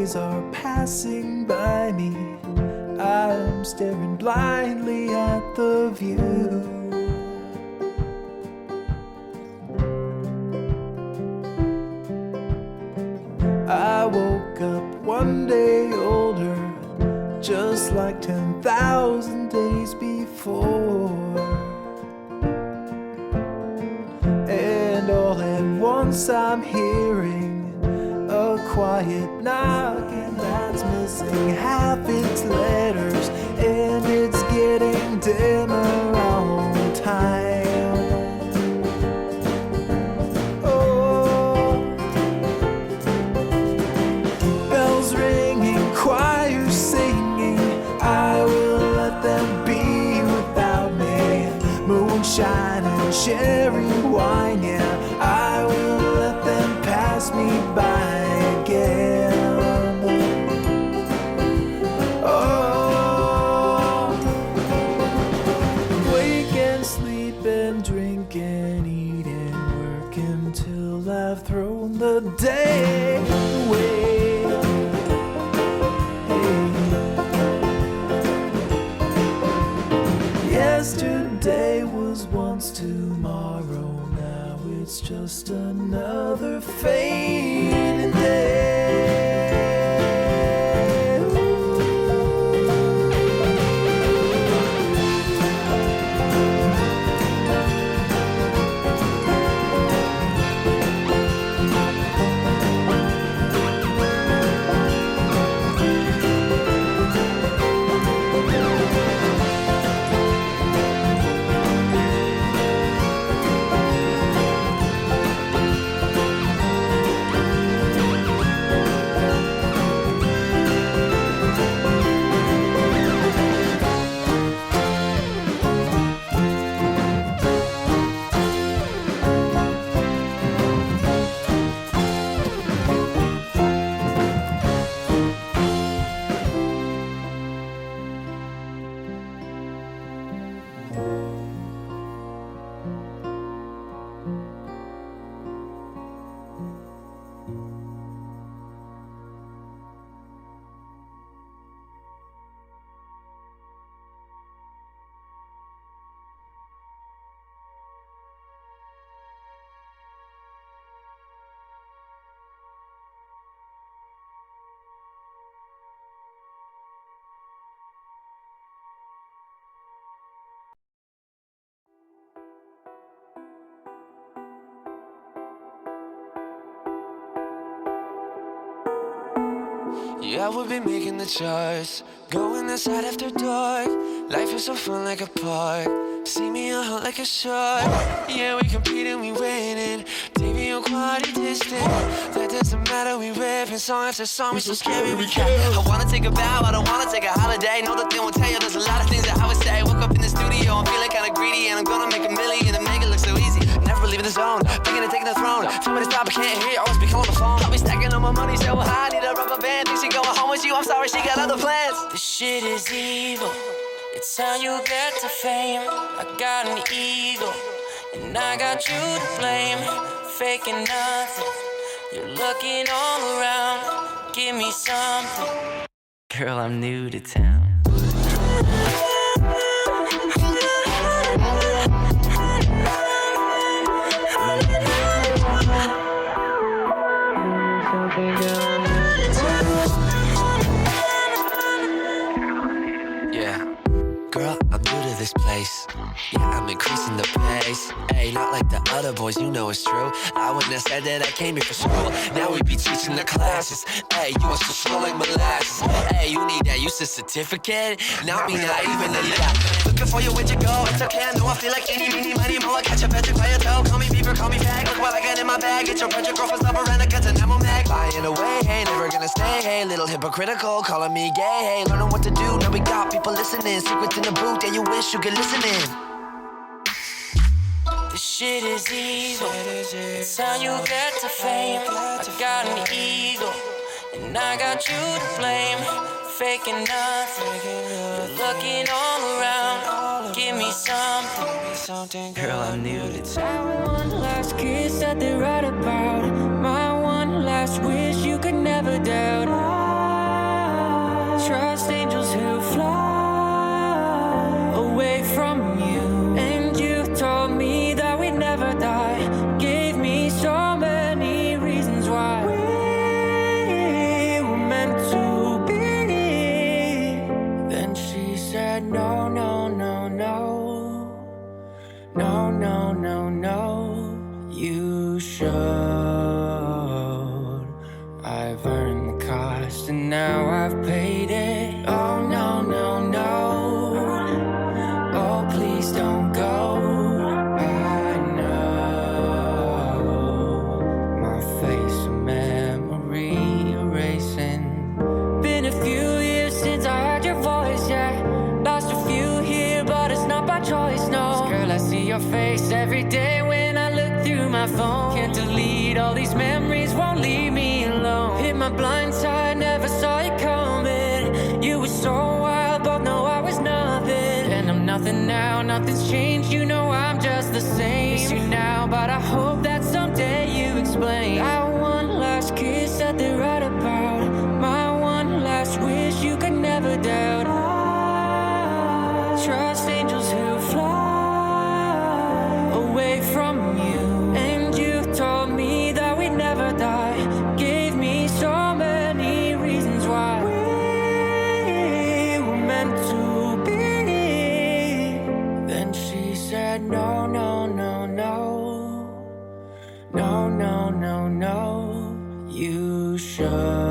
days are passing by me. I'm staring blindly at the view. I woke up one day older, just like 10,000 days before. And all at once I'm hearing a quiet knocking that's missing half its letters, and it's getting dimmer all the time. Oh, bells ringing, choirs singing, I will let them be without me. Moonshine and cherry wine, yeah, I will let them pass me by again. Oh, wake and sleep and drink and eat and work until I've thrown the day away. Yesterday was once tomorrow, now it's just another fading day. Yeah, I would be making the choice, going outside after dark. Life is so fun like a park. See me a hunt like a shark. Yeah, we compete and we winning. TV on quality distant. That doesn't matter, we ripping song after song. We so scary, we can't. I wanna take a bow, I don't wanna take a holiday. Know that they won't tell you, there's a lot of things that I would say. Woke up in the studio, I'm feeling kinda greedy, and I'm gonna make a million and make it look so easy. Never leaving the zone, thinking of taking the throne. Tell me to stop, I can't hear you, always be calling my phone. I'll be stacking on my money so high, need a rubber band. Think she going home with you, I'm sorry, she got other plans. This shit is evil, it's how you get to fame. I got an ego, and I got you to blame. Faking nothing, you're looking all around. Give me something, girl, I'm new to town. This place, yeah, I'm increasing the pace. Hey, not like the other boys, you know it's true. I wouldn't have said that I came here for school. Now we be teaching the classes. Hey, you want to slow like molasses. Hey, you need that USIS certificate. Not me, not even a yeah. Looking for you, where'd you go? It's okay, I know I feel like any, meeny, money, more. Catch a Patrick by your toe. Call me Beaver, call me Fag. Look what I got in my bag. Get your project girlfriend's number and I got an ammo mag. Flying away, hey, never gonna stay. Hey, little hypocritical, calling me gay. Hey, learning what to do. Now we got people listening. Secrets in the booth, yeah, you wish you could listen in. This shit is evil, it's how you get to fame. I got an ego, and I got you to blame. Faking nothing, you're looking all around. Give me something, girl, I'm new to town. My one last kiss that they write about. My one last wish you could never doubt. showed. I've earned the cost and now I've paid it. Oh no, no, no. Oh please don't go. I know my face a memory erasing. Been a few years since I heard your voice, yeah. Lost a few here, but it's not by choice, no. Girl, I see your face every day when I look through my phone. Can't delete all these memories, won't leave me alone. Hit my blind side, never saw you coming. You were so wild, both know I was nothing. And I'm nothing now, nothing's changed. You know I'm just the same. Miss you now, but I hope that someday you explain. That one last kiss that they write about, my one last wish you could never doubt. Trust angels who fly away from you. And you told me that we'd never die. Gave me so many reasons why we were meant to be. Then she said no, no, no, no. No, no, no, no. You should.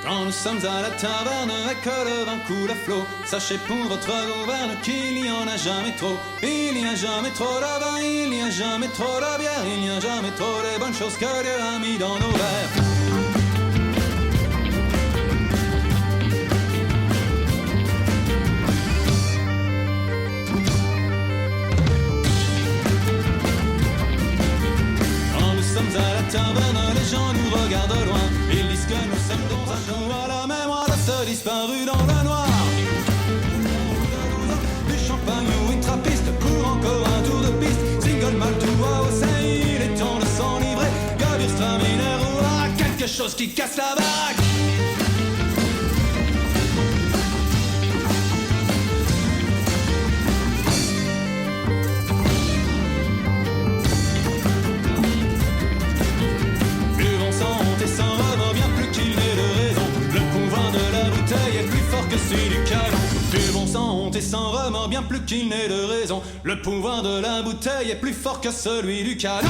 Quand nous sommes à la taverne et que le vin coule à flot, sachez pour votre gouverne qu'il n'y en a jamais trop. Il n'y a jamais trop de vin, il n'y a jamais trop de bière, il n'y a jamais trop de bonnes choses que Dieu a mis dans nos verres. À la taverne, les gens nous regardent loin. Ils disent que nous sommes dans un jour à la mémoire de ce disparu dans le noir. Du champagne ou une trappiste pour encore un tour de piste. Single mal tout va au sein, il est temps de s'enivrer. Gewürztraminer ou quelque chose qui casse la baraque. Que celui du canon. Buvons sans honte et sans remords, bien plus qu'il n'est de raison. Le pouvoir de la bouteille est plus fort que celui du canon.